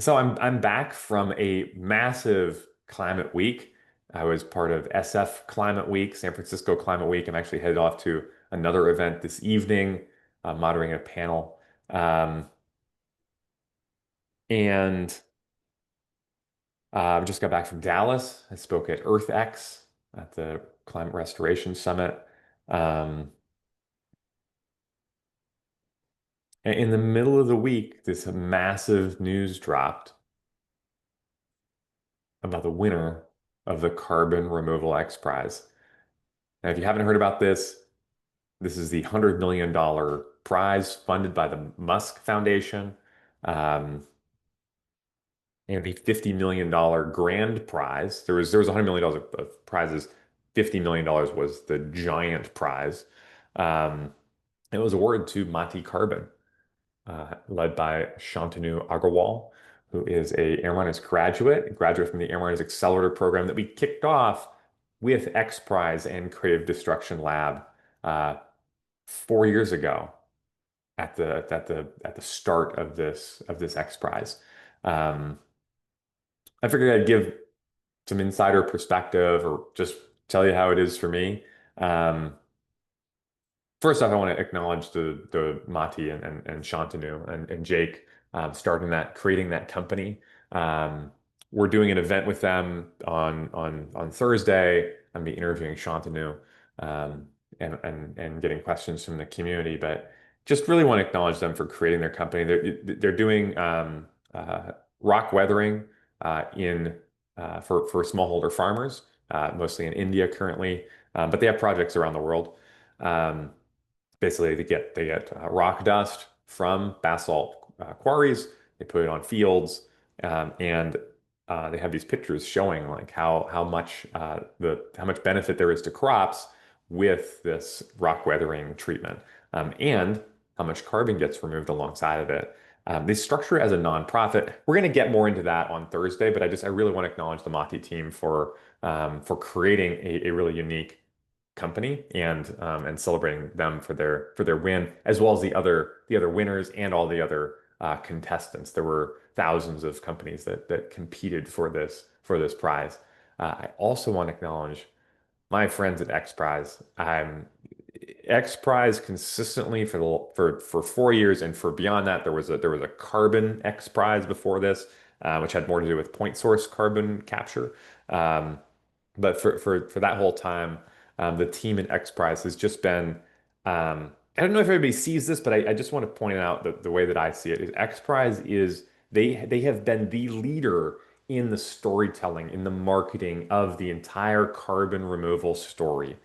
So I'm back from a massive climate week. I was part of SF Climate Week, San Francisco Climate Week. I'm actually headed off to another event this evening, moderating a panel. And I just got back from Dallas. I spoke at EarthX at the Climate Restoration Summit. Um, and in the middle of the week, this massive news dropped about the winner of the Carbon Removal X Prize. Now, if you haven't heard about this, this is the $100 million prize funded by the Musk Foundation. Um, and the $50 million grand prize. There was $100 million of prizes. $50 million was the giant prize. Um, it was awarded to Mati Carbon, led by Shantanu Agarwal, who is a AirMiners graduate from the AirMiners Accelerator program that we kicked off with XPRIZE and Creative Destruction Lab uh, 4 years ago at the start of this X Prize. Um, I figured I'd give some insider perspective or just tell you how it is for me. Um, First off, I want to acknowledge the Mati and Shantanu and Jake creating that company. Um, we're doing an event with them on Thursday. I'm gonna be interviewing Shantanu um, and getting questions from the community, but just really want to acknowledge them for creating their company. They're doing rock weathering in for smallholder farmers, mostly in India currently, but they have projects around the world. Um, Basically they get rock dust from basalt quarries. They put it on fields, and they have these pictures showing like how much benefit there is to crops with this rock weathering treatment, and how much carbon gets removed alongside of it. They structure it as a nonprofit. We're going to get more into that on Thursday, but I really want to acknowledge the Mati team for creating a really unique company and celebrating them for their win, as well as the other winners and all the other contestants. There were thousands of companies that competed for this prize. I also want to acknowledge my friends at XPRIZE. XPRIZE consistently for 4 years, and for beyond that, there was a carbon XPRIZE before this, which had more to do with point source carbon capture. Um, but for that whole time, the team at XPRIZE has just been. I don't know if everybody sees this, but I just want to point out that the way that I see it is XPRIZE is they have been the leader in the storytelling, in the marketing of the entire carbon removal story.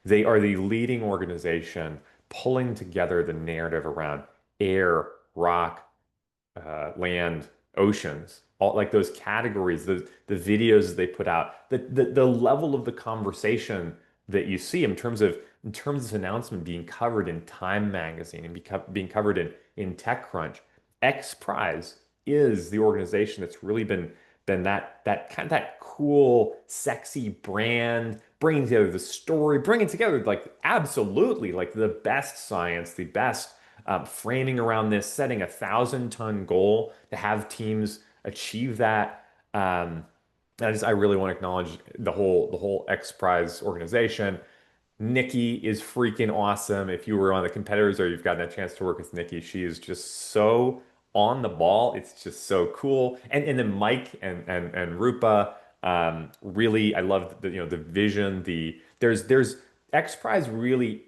They are the leading organization pulling together the narrative around air, rock, land, oceans, all like those categories, the videos they put out, the level of the conversation that you see in terms of this announcement being covered in Time magazine and being covered in TechCrunch. X Prize is the organization that's really been that kind of that cool, sexy brand, bringing together the story, bringing together like absolutely like the best science, the best framing around this, setting 1,000-ton goal to have teams achieve that. I really want to acknowledge the whole X Prize organization. Nikki is freaking awesome. If you were on the competitors or you've gotten a chance to work with Nikki, she is just so on the ball. It's just so cool. And then Mike and Rupa, really, I love the vision. There's X Prize really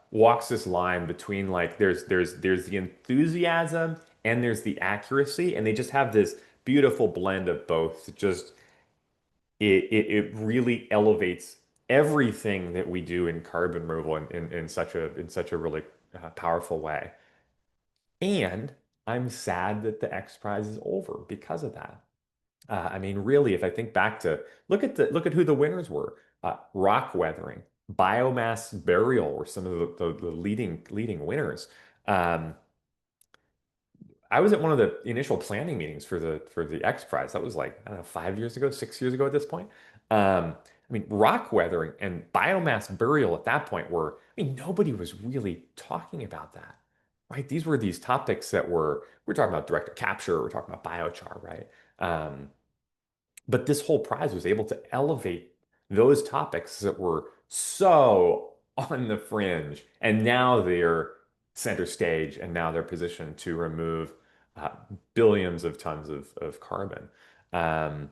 walks this line between like there's the enthusiasm and there's the accuracy, and they just have this beautiful blend of both. It really elevates everything that we do in carbon removal in such a really powerful way. And I'm sad that the X Prize is over because of that. I mean, really, if I think back to look at who the winners were. Rock weathering, biomass burial were some of the leading winners. Um, I was at one of the initial planning meetings for the X Prize. That was like, I don't know, 5 years ago, 6 years ago at this point. I mean, rock weathering and biomass burial at that point were, I mean, nobody was really talking about that. right? These were these topics that we're talking about direct capture, we're talking about biochar, right? Um, but this whole prize was able to elevate those topics that were so on the fringe, and now they're center stage, and now they're positioned to remove uh, billions of tons of carbon. Um,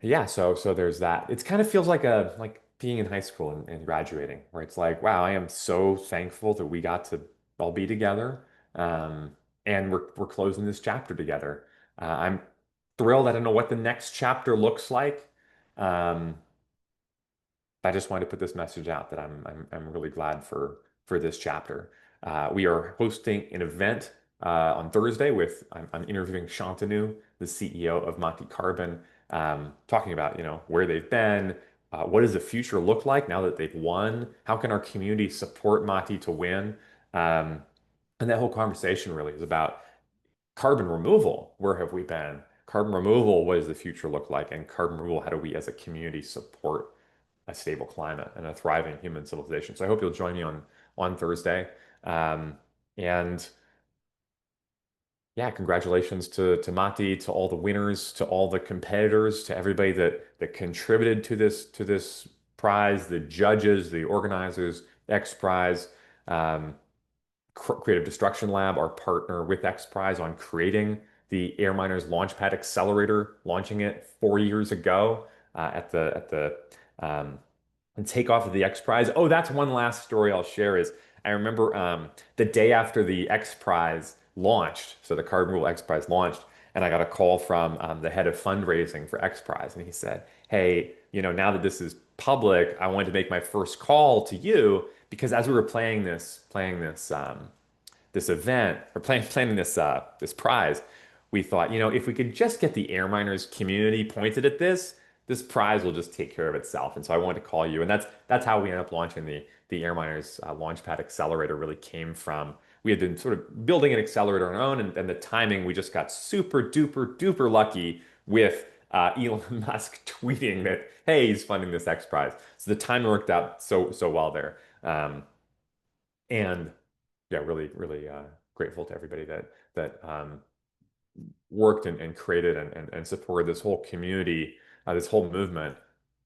yeah, so there's that. It kind of feels like a like being in high school and graduating, where it's like, wow, I am so thankful that we got to all be together, and we're closing this chapter together. I'm thrilled. I don't know what the next chapter looks like. Um, I just wanted to put this message out that I'm really glad for this chapter. We are hosting an event on Thursday with I'm interviewing Shantanu, the CEO of Monte Carbon, talking about where they've been, what does the future look like now that they've won, how can our community support Monte to win, um, and that whole conversation really is about carbon removal. Where have we been? Carbon removal, what does the future look like? And carbon removal, how do we as a community support a stable climate and a thriving human civilization? So I hope you'll join me on Thursday. And yeah, congratulations to Mati, to all the winners, to all the competitors, to everybody that contributed to this prize, the judges, the organizers, XPRIZE. Um, Creative Destruction Lab, our partner with XPRIZE on creating the AirMiners Launchpad Accelerator, launching it 4 years ago at the um, takeoff of the XPRIZE. Oh, that's one last story I'll share is I remember the day after the XPRIZE launched, so the Carbon Rule XPRIZE launched, and I got a call from the head of fundraising for XPRIZE, and he said, "Hey, now that this is public, I wanted to make my first call to you because as we were playing this event or planning this prize, we thought, if we could just get the Air Miners community pointed at this prize will just take care of itself. And so I wanted to call you, and that's how we ended up launching the Air Miners Launchpad Accelerator. Really came from we had been sort of building an accelerator on our own, and the timing we just got super duper duper lucky with Elon Musk tweeting that hey, he's funding this X Prize. So the timing worked out so well there. And yeah, really, really grateful to everybody that worked and created and supported this whole community, this whole movement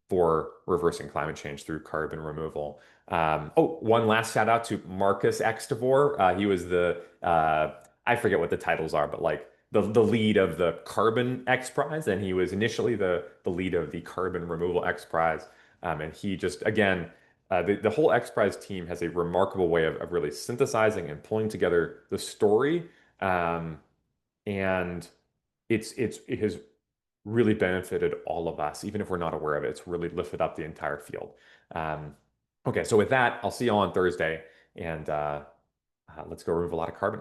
for reversing climate change through carbon removal. Oh, one last shout out to Marcus Extavor. He was I forget what the titles are, but like the lead of the Carbon X Prize, and he was initially the lead of the Carbon Removal X Prize. And he just, again, the whole X Prize team has a remarkable way of really synthesizing and pulling together the story. Um, and it has really benefited all of us, even if we're not aware of it. It's really lifted up the entire field. Um, okay, so with that, I'll see you all on Thursday, and let's go remove a lot of carbon.